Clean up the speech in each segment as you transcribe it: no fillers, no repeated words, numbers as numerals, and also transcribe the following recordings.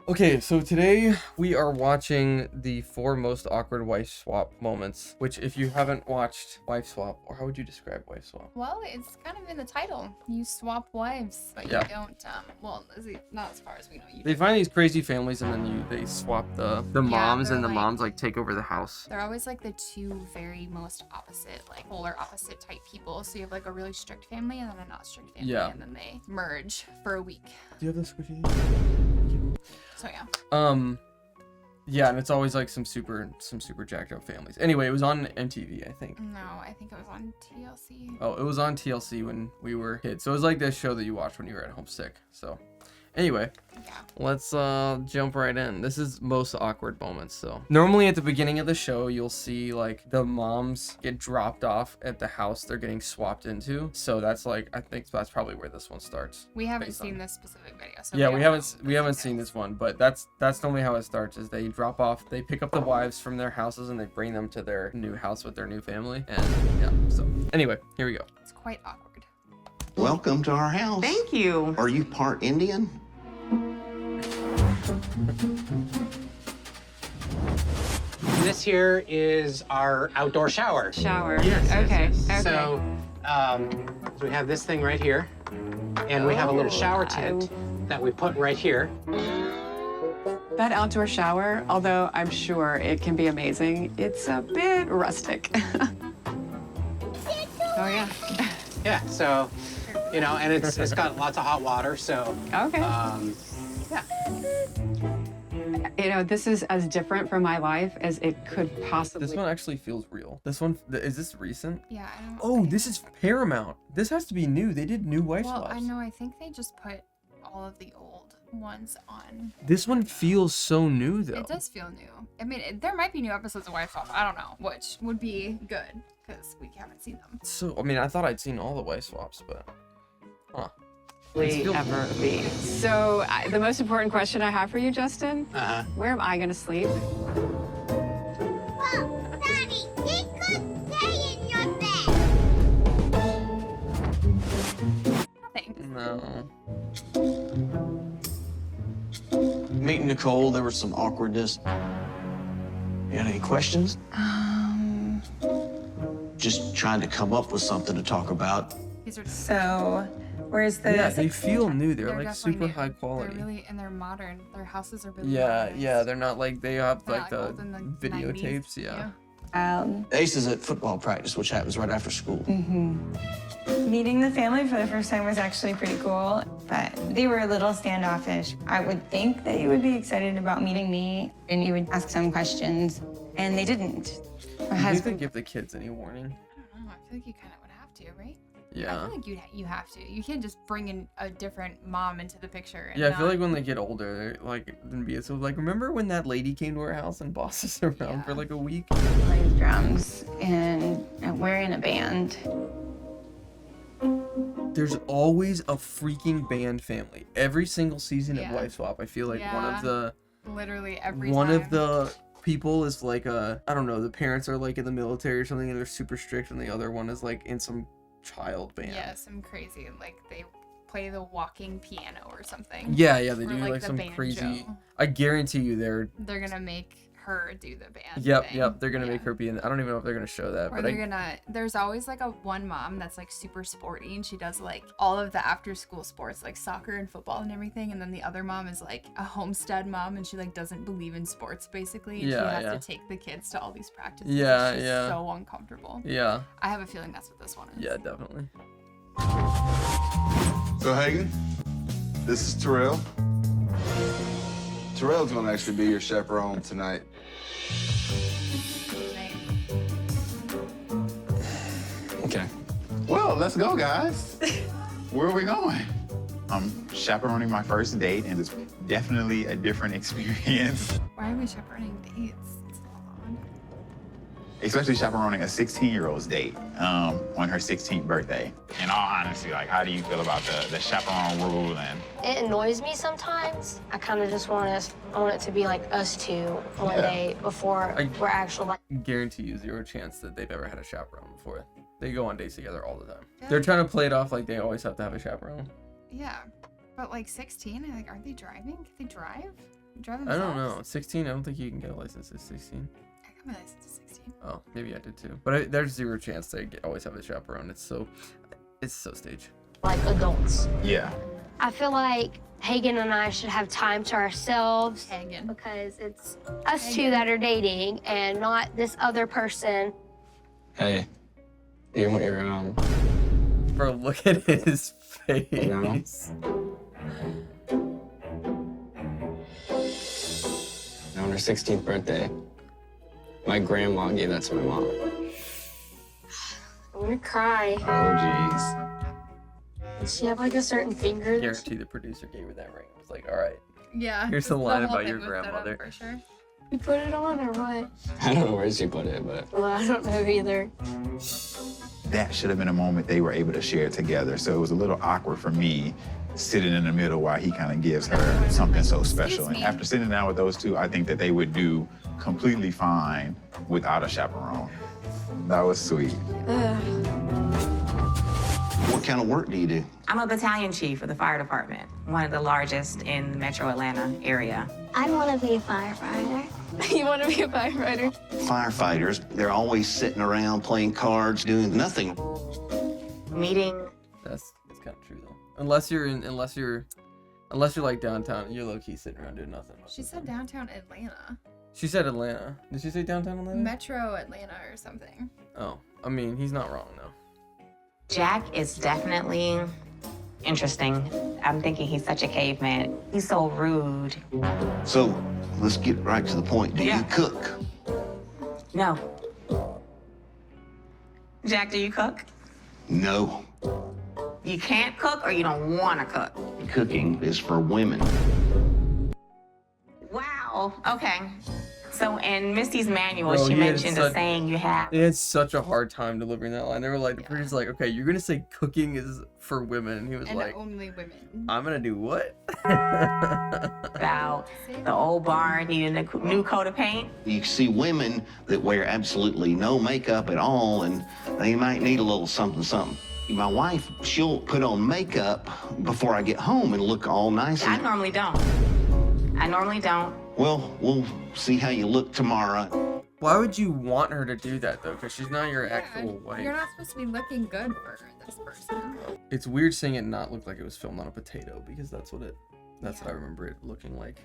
Okay, so today we are watching the 4 most awkward wife swap moments, which if you haven't watched Wife Swap, or how would you describe Wife Swap? Well, it's kind of in the title. You swap wives, but Yeah. you don't, well, not as far as we know. They find these crazy families and then they swap the moms, they're and the like- moms like take over the house. They're always like the two very most opposite, like polar opposite type people. So you have like a really strict family and then a not strict family, Yeah. and then they merge for a week. Do you have the squishy? So yeah. Yeah, and it's always like some super jacked up families. Anyway, it was on MTV, I think. No, I think it was on TLC. Oh, it was on TLC when we were kids. So it was like this show that you watched when you were at home sick. So anyway, Yeah. let's jump right in. This is most awkward moments. So normally at the beginning of the show, you'll see like the moms get dropped off at the house they're getting swapped into. So that's like, I think that's probably where this one starts. We haven't based seen on- this specific video. So Yeah, don't we know haven't the seen details. this one, but that's normally how it starts. Is they drop off, they pick up the wives from their houses and they bring them to their new house with their new family. And yeah, so anyway, here we go. It's quite awkward. Welcome to our house. Thank you. Are you part Indian? This here is our outdoor shower. Shower. Yes. Okay. Okay. So we have this thing right here, and we have a little shower tent that we put right here. That outdoor shower, although I'm sure it can be amazing, it's a bit rustic. Oh yeah. Yeah. So, and it's got lots of hot water. So, Okay. yeah. This is as different from my life as it could possibly. This one actually feels real. This one, is this recent? Yeah. I don't. Oh, this is Paramount. This has to be new. They did new wife Well, swaps. I know. I think they just put all of the old ones on. This one feels so new though. It does feel new. I mean, there might be new episodes of Wife Swap. I don't know, which would be good because we haven't seen them. So, I mean, I thought I'd seen all the wife swaps, but huh. ever be. So the most important question I have for you, Justin, Uh-huh. where am I gonna sleep? Daddy, he could stay in your bed. Nothing. No. Meeting Nicole, there was some awkwardness. You had any questions? Just trying to come up with something to talk about. These are just, So, where's the? Yeah, they feel new. They're like definitely super new. high quality. They're really, and they're modern. Their houses are really Yeah, modernized. yeah, they're not like they have They're like not the old in the videotapes. 90s. Yeah. Ace is at football practice, which happens right after school. Meeting the family for the first time was actually pretty cool, but they were a little standoffish. I would think that you would be excited about meeting me, and you would ask some questions, and they didn't. My Do you think they husband. give the kids any warning? I don't know. I feel like you kind of would have to, right? I Yeah. feel like you have to. You can't just bring in a different mom into the picture. And Yeah, I feel not- like when they get older, they're like, then be so like, remember when that lady came to our house and bossed us around for Yeah. like a week? Plays drums, and we're in a band. There's always a freaking band family. Every single season of Yeah. Wife Swap, I feel like one Yeah. of the literally every one time. of the people is like I don't know, the parents are like in the military or something and they're super strict, and the other one is like in some child band. Yeah, some crazy, like they play the walking piano or something. Yeah, they Or, do like the some banjo. crazy. I guarantee you they're They're gonna make her do the band. Yep, thing. they're gonna Yeah. make her be in. I don't even know if they're gonna show that, Or but they're gonna. There's always like a one mom that's like super sporty, and she does like all of the after school sports, like soccer and football and everything. And then the other mom is like a homestead mom, and she like doesn't believe in sports basically. And Yeah, she has yeah. to take the kids to all these practices. Yeah, It's just yeah. So uncomfortable. yeah, I have a feeling that's what this one is. yeah, definitely. So Hagen, this is Terrell. Terrell's gonna actually be your chaperone tonight. Okay. Well, let's go, guys. Where are we going? I'm chaperoning my first date, and it's definitely a different experience, Why are we chaperoning dates? It's odd. especially chaperoning a 16-year-old's date on her 16th birthday. In all honesty, like, how do you feel about the chaperone rule? And It annoys me sometimes. I kind of just want it to be like us two one Yeah. day before we're actually like. Guarantee you 0 chance that they've ever had a chaperone before. They go on dates together all the time. They're trying to play it off like they always have to have a chaperone. Yeah, but like 16, like aren't they driving? Can they drive? Driving I don't know. 16. I don't think you can get a license at 16. I got my license at 16. Oh, maybe I did too. But there's zero chance they always have a chaperone. It's so stage. Like adults. Yeah. I feel like Hagen and I should have time to ourselves Hagen. because it's us two that are dating and not this other person. Hey, you want your Bro, look at his face. No. on her 16th birthday, my grandma gave that to my mom. I'm gonna cry. Oh, jeez. Does she have like a certain finger? Guarantee the producer gave her that ring. It was like, all right, Yeah. here's the line whole about thing your was set up grandmother. For sure. You put it on or what? I don't know where she put it, but Well, I don't know either. That should have been a moment they were able to share together. So it was a little awkward for me sitting in the middle while he kind of gives her something so special. And me. after sitting down with those two, I think that they would do completely fine without a chaperone. That was sweet. what kind of work do you do? I'm a battalion chief for the fire department, one of the largest in the metro Atlanta area. I want to be a firefighter. You want to be a firefighter? Firefighters, they're always sitting around playing cards, doing nothing. Meeting That's kind of true though. Unless you're like downtown, you're low key sitting around doing nothing. She said downtown Atlanta. She said Atlanta. Did she say downtown Atlanta? Metro Atlanta or something. Oh, I mean, he's not wrong though. Jack is definitely interesting. I'm thinking he's such a caveman. He's so rude. So let's get right to the point. Do Yeah. you cook? No. Jack, do you cook? No. You can't cook or you don't want to cook? Cooking is for women. Wow. Okay. So in Misty's manual, Bro, she he had mentioned a such- saying you have. They had such a hard time delivering that line. They were like, the producer's like, okay, you're gonna say cooking is for women. And he was And like, only women. I'm gonna do what? About the old barn needing a new coat of paint. You see women that wear absolutely no makeup at all, and they might need a little something, something. My wife, she'll put on makeup before I get home and look all nice. I normally don't. Well, we'll see how you look tomorrow. Why would you want her to do that though? Because she's not your Yeah, actual wife. You're not supposed to be looking good for this person. It's weird seeing it not look like it was filmed on a potato because that's what Yeah. I remember it looking like.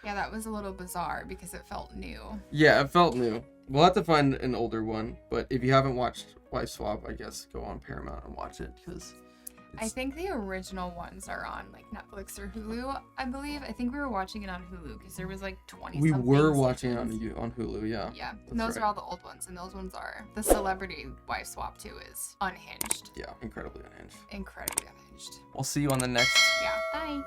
Yeah, that was a little bizarre because it felt new. Yeah, it felt new. We'll have to find an older one, but if you haven't watched Wife Swap, I guess go on Paramount and watch it because I think the original ones are on like Netflix or Hulu, I believe. I think we were watching it on Hulu because there was like 20 we something were watching it seasons. on Hulu. Yeah. Yeah, and That's those right. are all the old ones, and those ones are the Celebrity Wife Swap 2 is unhinged, Yeah, incredibly unhinged. incredibly unhinged. We'll see you on the next Yeah, bye.